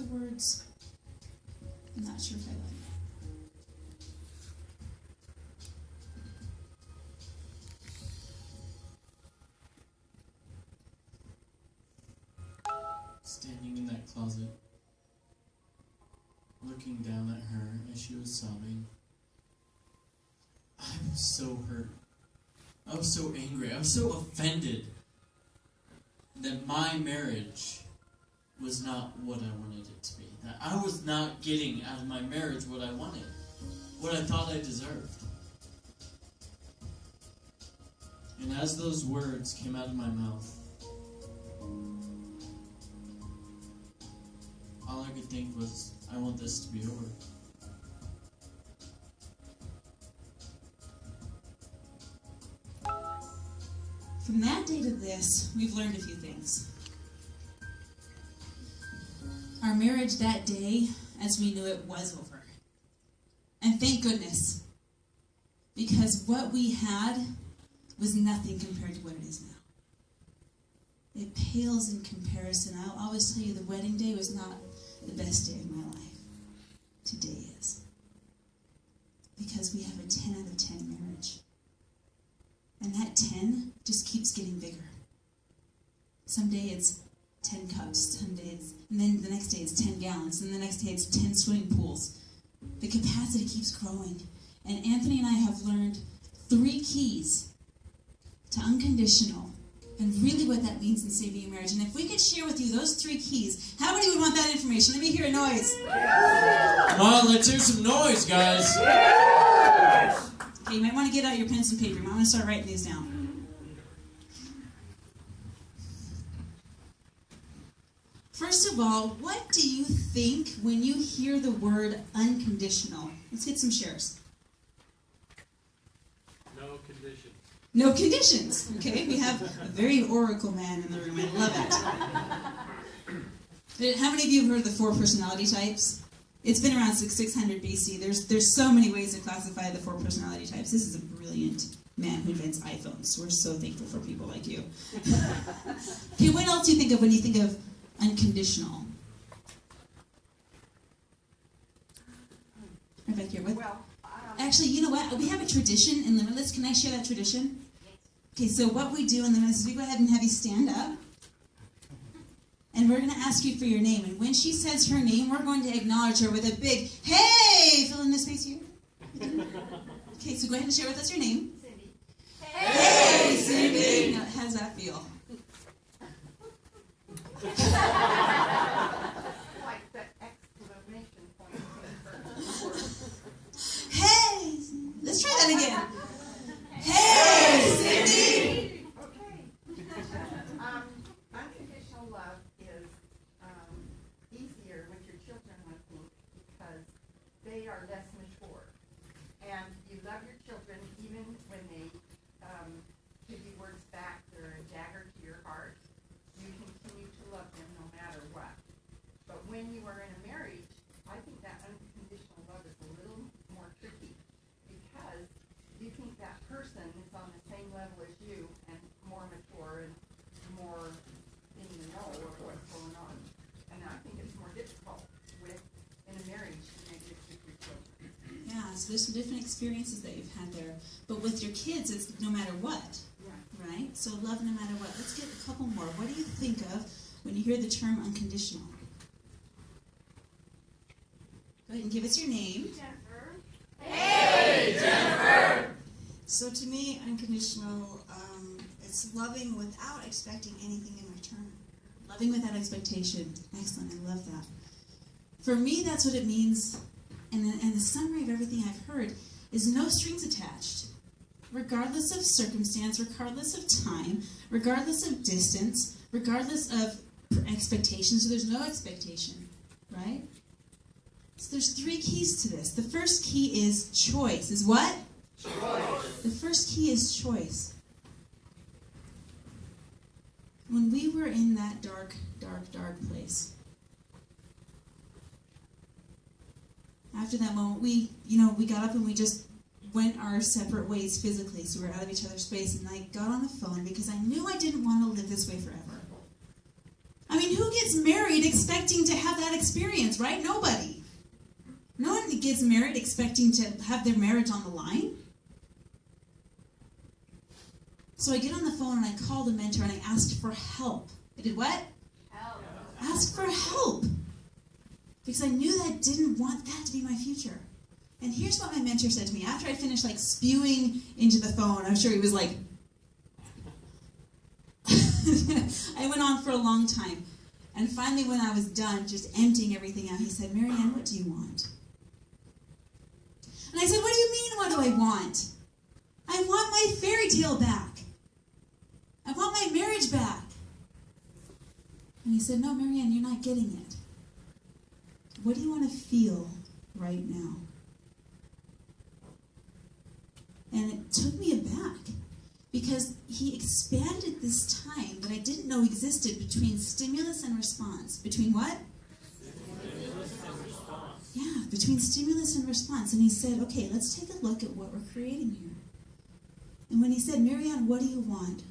the words. I'm not sure if I like it. Standing in that closet, looking down at her as she was sobbing, I was so hurt. I was so angry. I was so offended that my marriage was not what I wanted it to be. That I was not getting out of my marriage what I wanted, what I thought I deserved. And as those words came out of my mouth, all I could think was, I want this to be over. From that day to this, we've learned a few things. Our marriage that day, as we knew it, was over. And thank goodness. Because what we had was nothing compared to what it is now. It pales in comparison. I'll always tell you the wedding day was not the best day of my life. Today is. Because we have a 10 out of 10 marriage. And that 10 just keeps getting bigger. Someday it's 10 cups, some days, and then the next day it's 10 gallons, and the next day it's 10 swimming pools. The capacity keeps growing. And Anthony and I have learned 3 keys to unconditional, and really what that means in saving a marriage. And if we could share with you those 3 keys, how many would want that information? Let me hear a noise. Come on, let's hear some noise, guys. Okay, you might want to get out your pens and paper. You might want to start writing these down. First of all, what do you think when you hear the word unconditional? Let's get some shares. No conditions. No conditions. Okay, we have a very oracle man in the room. I love it. How many of you have heard of the 4 personality types? It's been around 600 BC. There's so many ways to classify the 4 personality types. This is a brilliant man who invents iPhones. We're so thankful for people like you. Okay, what else do you think of when you think of unconditional? Right back here. Actually, you know what? We have a tradition in Limitless. Can I share that tradition? Okay, so what we do in Limitless is we go ahead and have you stand up. And we're going to ask you for your name. And when she says her name, we're going to acknowledge her with a big, hey! Fill in the space here. Okay, so go ahead and share with us your name. Cindy. Hey, Cindy! Now, how does that feel? Like the exclamation point. Hey! Let's try that again. Hey, Cindy! Okay. Unconditional love is easier with your children, I think, because they are less mature. And you love your children even when they give you words back that are a dagger to your heart. You continue to love them no matter what. But when you are in a marriage, I think that unconditional love is a little more tricky because you think that person is on the same level as you and more mature and more in the know of what's going on. And I think it's more difficult in a marriage to make it with your children. Yeah, so there's some different experiences that you've had there. But with your kids, it's no matter what. Right? So love no matter what. Let's get a couple more. What do you think of when you hear the term unconditional? Go ahead and give us your name. Jennifer. Hey, Jennifer! So to me, unconditional, it's loving without expecting anything in return. Loving without expectation. Excellent. I love that. For me, that's what it means. And the summary of everything I've heard is no strings attached. Regardless of circumstance, regardless of time, regardless of distance, regardless of expectation. So there's no expectation, right? So there's 3 keys to this. The first key is choice. Is what? Choice. The first key is choice. When we were in that dark, dark, dark place, after that moment, we got up and we just went our separate ways physically, so we were out of each other's space, and I got on the phone because I knew I didn't want to live this way forever. I mean, who gets married expecting to have that experience? kids, right? Nobody. No one gets married expecting to have their marriage on the line. So I get on the phone and I call the mentor and I asked for help. I did what? Help. Ask for help. Because I knew that I didn't want that to be my future. And here's what my mentor said to me. After I finished like spewing into the phone, I'm sure he was like... I went on for a long time. And finally when I was done, just emptying everything out, he said, Marianne, what do you want? And I said, what do you mean, what do I want? I want my fairy tale back. I want my marriage back. And he said, no, Marianne, you're not getting it. What do you want to feel right now? And it took me aback because he expanded this time that I didn't know existed between stimulus and response. Between what? Stimulus and response. Yeah, between stimulus and response. And he said, okay, let's take a look at what we're creating here. And when he said, Marianne, what do you want?